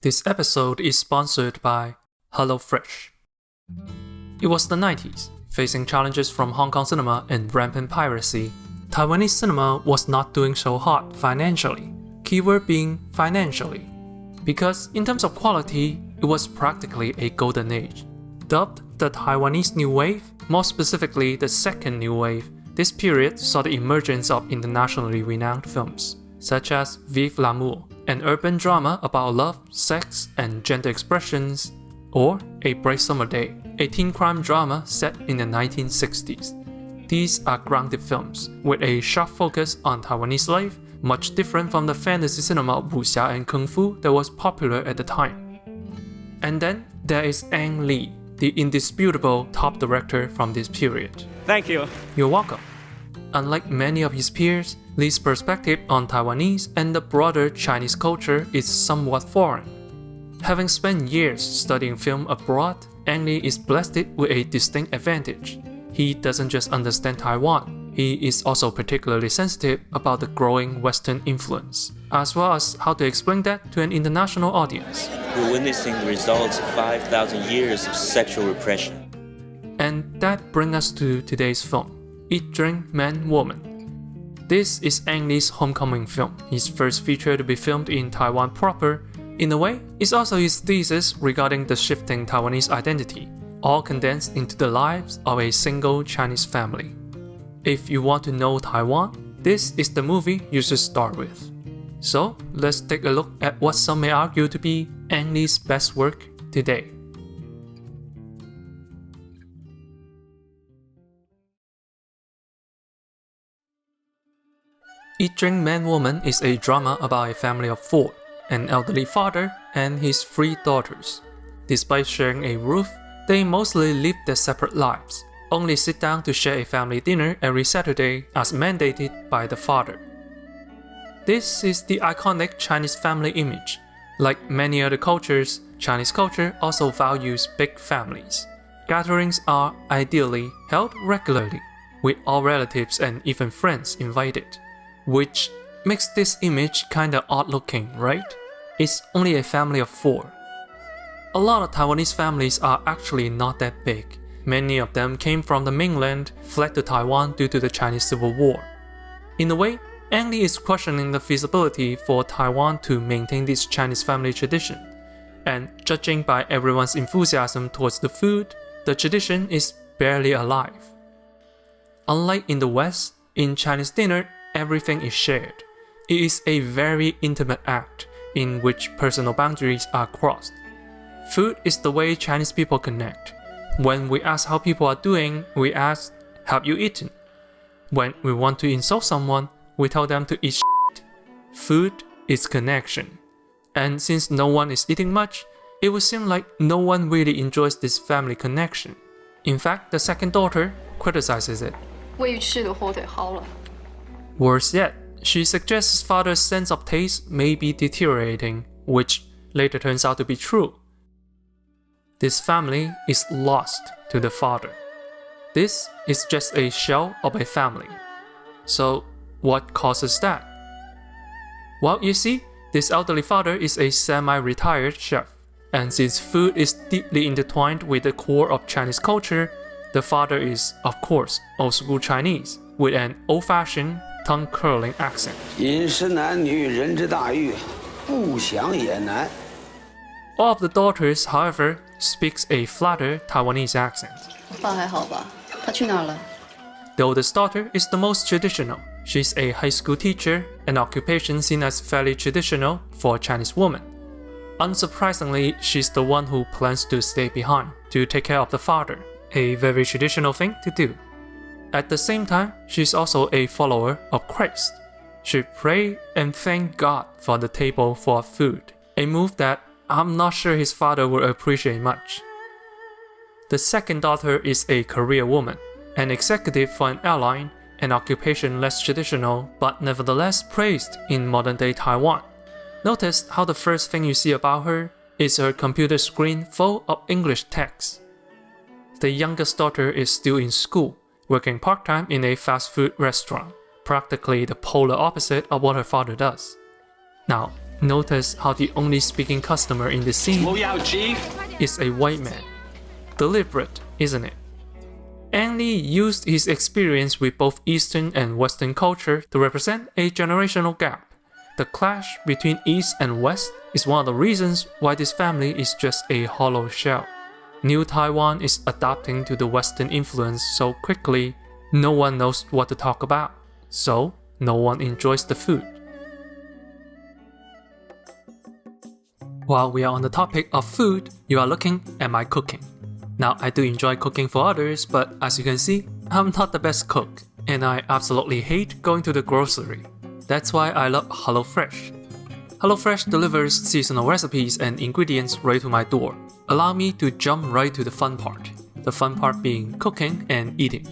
This episode is sponsored by HelloFresh. It was the 90s, facing challenges from Hong Kong cinema and rampant piracy. Taiwanese cinema was not doing so hot financially, keyword being financially, because in terms of quality, it was practically a golden age. Dubbed the Taiwanese New Wave, more specifically the Second New Wave, this period saw the emergence of internationally renowned films, such as Vive l'Amour, an urban drama about love, sex, and gender expressions, or A Bright Summer Day, a teen crime drama set in the 1960s. These are grounded films, with a sharp focus on Taiwanese life, much different from the fantasy cinema of wuxia and kung fu that was popular at the time. And then there is Ang Lee, the indisputable top director from this period. Thank you. You're welcome. Unlike many of his peers, Lee's perspective on Taiwanese and the broader Chinese culture is somewhat foreign. Having spent years studying film abroad, Ang Lee is blessed with a distinct advantage. He doesn't just understand Taiwan, he is also particularly sensitive about the growing Western influence, as well as how to explain that to an international audience. We're witnessing the results of 5,000 years of sexual repression. And that brings us to today's film, Eat, Drink, Man, Woman. This is Ang Lee's homecoming film, his first feature to be filmed in Taiwan proper. In a way, it's also his thesis regarding the shifting Taiwanese identity, all condensed into the lives of a single Chinese family. If you want to know Taiwan, this is the movie you should start with. So, let's take a look at what some may argue to be Ang Lee's best work today. Eat, Drink, Man, Woman is a drama about a family of four, an elderly father and his three daughters. Despite sharing a roof, they mostly live their separate lives, only sit down to share a family dinner every Saturday as mandated by the father. This is the iconic Chinese family image. Like many other cultures, Chinese culture also values big families. Gatherings are ideally held regularly, with all relatives and even friends invited. Which makes this image kinda odd looking, right? It's only a family of four. A lot of Taiwanese families are actually not that big. Many of them came from the mainland, fled to Taiwan due to the Chinese Civil War. In a way, Ang Lee is questioning the feasibility for Taiwan to maintain this Chinese family tradition. And judging by everyone's enthusiasm towards the food, the tradition is barely alive. Unlike in the West, in Chinese dinner, everything is shared. It is a very intimate act in which personal boundaries are crossed. Food is the way Chinese people connect. When we ask how people are doing, we ask, "Have you eaten?" When we want to insult someone, we tell them to eat shit. Food is connection. And since no one is eating much, it would seem like no one really enjoys this family connection. In fact, the second daughter criticizes it. 喂鱼吃的火腿好了。 Worse yet, she suggests his father's sense of taste may be deteriorating, which later turns out to be true. This family is lost to the father. This is just a shell of a family. So, what causes that? Well, you see, this elderly father is a semi-retired chef, and since food is deeply intertwined with the core of Chinese culture, the father is, of course, old-school Chinese, with an old-fashioned, tongue-curling accent. 饮食男女，人之大欲，不想也难。 All of the daughters, however, speaks a flatter Taiwanese accent. 爸还好吧？他去哪了？ The oldest daughter is the most traditional. She's a high school teacher, an occupation seen as fairly traditional for a Chinese woman. Unsurprisingly, she's the one who plans to stay behind to take care of the father, a very traditional thing to do. At the same time, she's also a follower of Christ. She prayed and thanked God for the table for food, a move that I'm not sure his father would appreciate much. The second daughter is a career woman, an executive for an airline, an occupation less traditional but nevertheless praised in modern-day Taiwan. Notice how the first thing you see about her is her computer screen full of English text. The youngest daughter is still in school, working part-time in a fast food restaurant, practically the polar opposite of what her father does. Now, Notice how the only speaking customer in the scene is a white man. Deliberate, isn't it? Ang Lee used his experience with both Eastern and Western culture to represent a generational gap. The clash between East and West is one of the reasons why this family is just a hollow shell. New Taiwan is adapting to the Western influence so quickly, no one knows what to talk about, so no one enjoys the food. While we are on the topic of food, you are looking at my cooking. Now, I do enjoy cooking for others, but as you can see, I'm not the best cook, and I absolutely hate going to the grocery. That's why I love HelloFresh. HelloFresh delivers seasonal recipes and ingredients right to my door, allowing me to jump right to the fun part. The fun part being cooking and eating.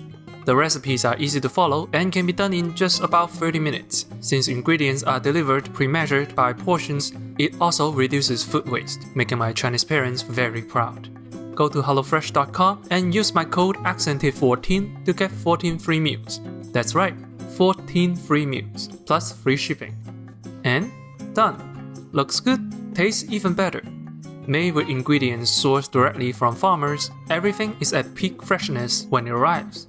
The recipes are easy to follow and can be done in just about 30 minutes. Since ingredients are delivered pre-measured by portions, it also reduces food waste, making my Chinese parents very proud. Go to HelloFresh.com and use my code ACCENTED14 to get 14 free meals. That's right, 14 free meals, plus free shipping. And done! Looks good, tastes even better. Made with ingredients sourced directly from farmers, everything is at peak freshness when it arrives.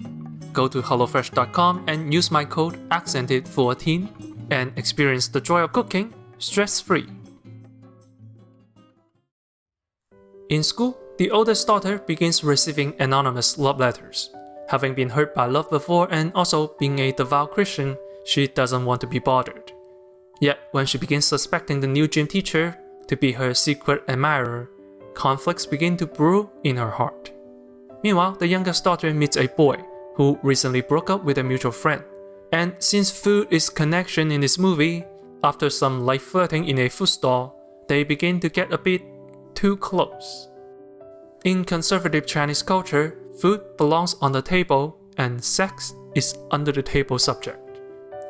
Go to HelloFresh.com and use my code ACCENTED14 and experience the joy of cooking stress-free. In school, the oldest daughter begins receiving anonymous love letters. Having been hurt by love before and also being a devout Christian, she doesn't want to be bothered. Yet, when she begins suspecting the new gym teacher to be her secret admirer, conflicts begin to brew in her heart. Meanwhile, the youngest daughter meets a boy who recently broke up with a mutual friend. And since food is connection in this movie, after some light flirting in a food stall, they begin to get a bit too close. In conservative Chinese culture, food belongs on the table and sex is under the table subject.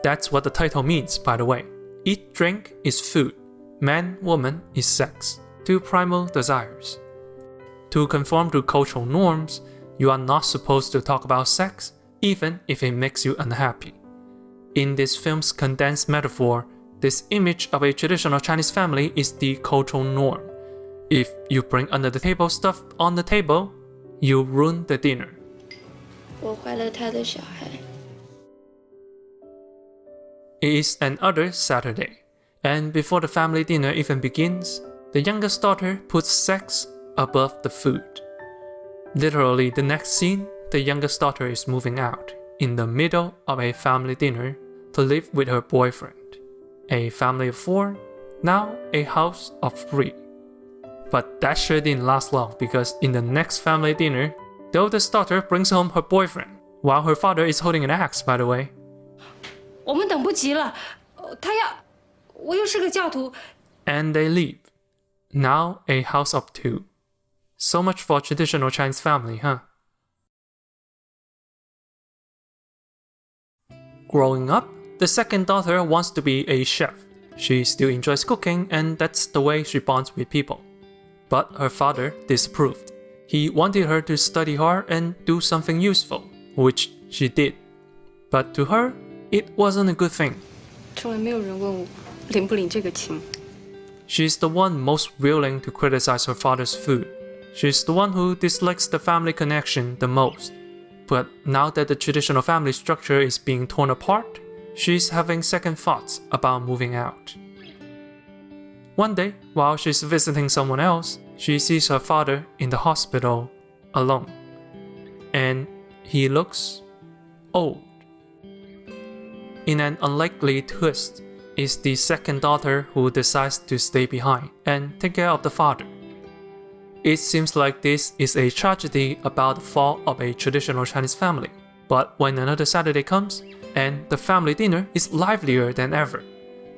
That's what the title means, by the way. Eat, drink is food. Man, woman is sex. Two primal desires. To conform to cultural norms, you are not supposed to talk about sex, even if it makes you unhappy. In this film's condensed metaphor, this image of a traditional Chinese family is the cultural norm. If you bring under the table stuff on the table, you ruin the dinner. 我怀了他的小孩。 It is another Saturday, and before the family dinner even begins, the youngest daughter puts sex above the food. Literally, the next scene, the youngest daughter is moving out in the middle of a family dinner to live with her boyfriend. A family of 4, now a house of 3. But that sure didn't last long because in the next family dinner, the oldest daughter brings home her boyfriend, while her father is holding an axe, by the way. 我们等不及了，我又是个教徒。 And they leave. Now a house of 2. So much for traditional Chinese family, huh? Growing up, the second daughter wants to be a chef. She still enjoys cooking and that's the way she bonds with people. But her father disapproved. He wanted her to study hard and do something useful, which she did. But to her, it wasn't a good thing. 从来没有人问我领不领这个情。 She's the one most willing to criticize her father's food. She's the one who dislikes the family connection the most. But now that the traditional family structure is being torn apart, she's having second thoughts about moving out. One day, while she's visiting someone else, she sees her father in the hospital, alone. And he looks old. In an unlikely twist, it's the second daughter who decides to stay behind and take care of the father. It seems like this is a tragedy about the fall of a traditional Chinese family. But when another Saturday comes, and the family dinner is livelier than ever,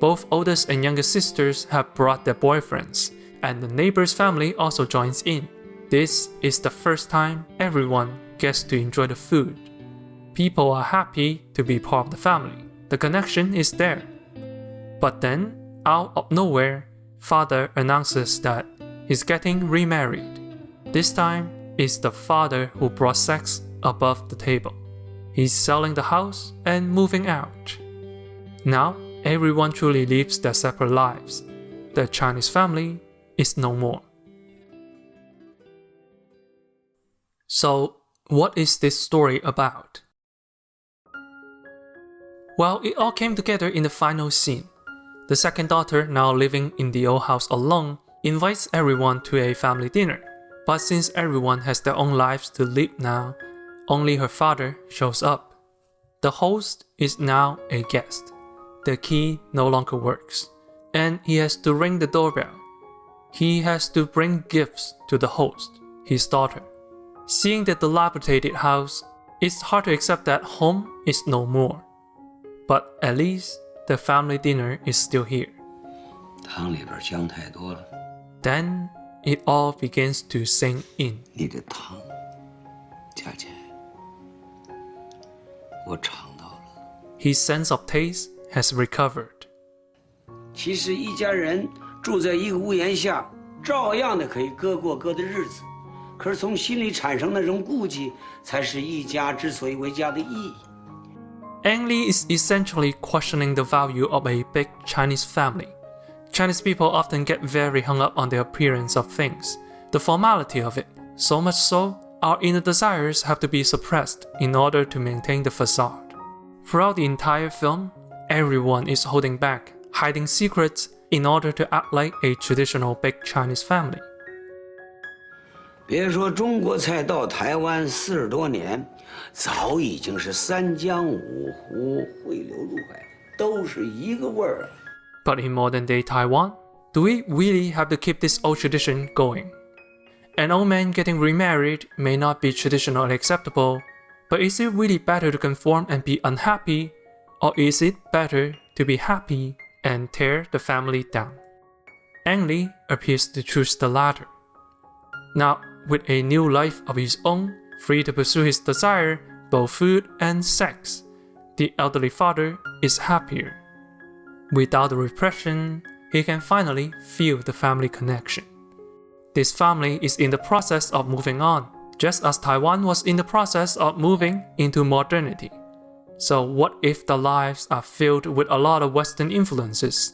both oldest and youngest sisters have brought their boyfriends, and the neighbor's family also joins in. This is the first time everyone gets to enjoy the food. People are happy to be part of the family. The connection is there. But then, out of nowhere, father announces that he's getting remarried. This time, it's the father who brought sex above the table. He's selling the house and moving out. Now, everyone truly lives their separate lives. the Chinese family is no more. So, what is this story about? Well, it all came together in the final scene. The second daughter, now living in the old house alone, invites everyone to a family dinner. But since everyone has their own lives to live now, only her father shows up. The host is now a guest. The key no longer works, and he has to ring the doorbell. He has to bring gifts to the host, his daughter. Seeing the dilapidated house, it's hard to accept that home is no more. But at least the family dinner is still here. 汤里边姜太多了， Then it all begins to sink in. 你的汤，佳佳，我尝到了。 His sense of taste has recovered. 其实一家人住在一个屋檐下，照样的可以各过各的日子。可是从心里产生那种顾忌，才是一家之所以为家的意义。 Ang Lee is essentially questioning the value of a big Chinese family. Chinese people often get very hung up on the appearance of things, the formality of it. So much so, our inner desires have to be suppressed in order to maintain the facade. Throughout the entire film, everyone is holding back, hiding secrets in order to act like a traditional big Chinese family. 别说中国菜到台湾40多年，早已经是三江五湖汇流入海，都是一个味儿。 But in modern day Taiwan, do we really have to keep this old tradition going? An old man getting remarried may not be traditionally acceptable, but is it really better to conform and be unhappy, or is it better to be happy and tear the family down? Ang Lee appears to choose the latter. Now, with a new life of his own, free to pursue his desire, both food and sex, the elderly father is happier. Without the repression, he can finally feel the family connection. This family is in the process of moving on, just as Taiwan was in the process of moving into modernity. So what if the lives are filled with a lot of Western influences?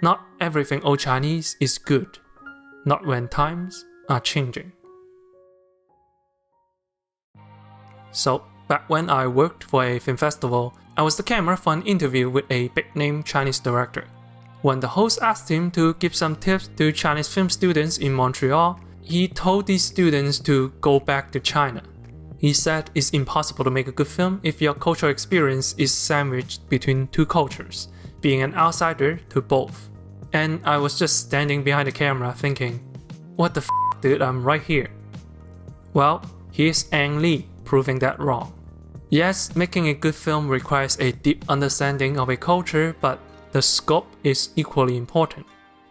Not everything old Chinese is good, not when times are changing. So, back when I worked for a film festival, I was the camera for an interview with a big-name Chinese director. When the host asked him to give some tips to Chinese film students in Montreal, he told these students to go back to China. He said it's impossible to make a good film if your cultural experience is sandwiched between two cultures, being an outsider to both. And I was just standing behind the camera thinking, what the f, dude, I'm right here. Well, here's Ang Lee proving that wrong. Yes, making a good film requires a deep understanding of a culture, but the scope is equally important.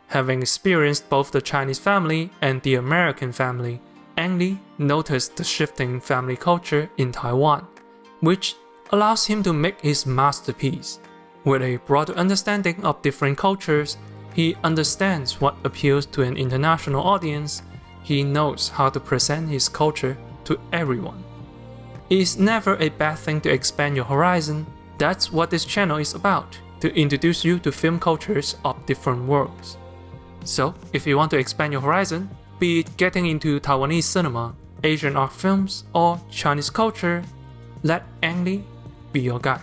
Having experienced both the Chinese family and the American family, Ang Lee noticed the shifting family culture in Taiwan, which allows him to make his masterpiece. With a broader understanding of different cultures, he understands what appeals to an international audience. He knows how to present his culture to everyone. It is never a bad thing to expand your horizon. That's what this channel is about, to introduce you to film cultures of different worlds. So, if you want to expand your horizon, be it getting into Taiwanese cinema, Asian art films, or Chinese culture, let Ang Lee be your guide.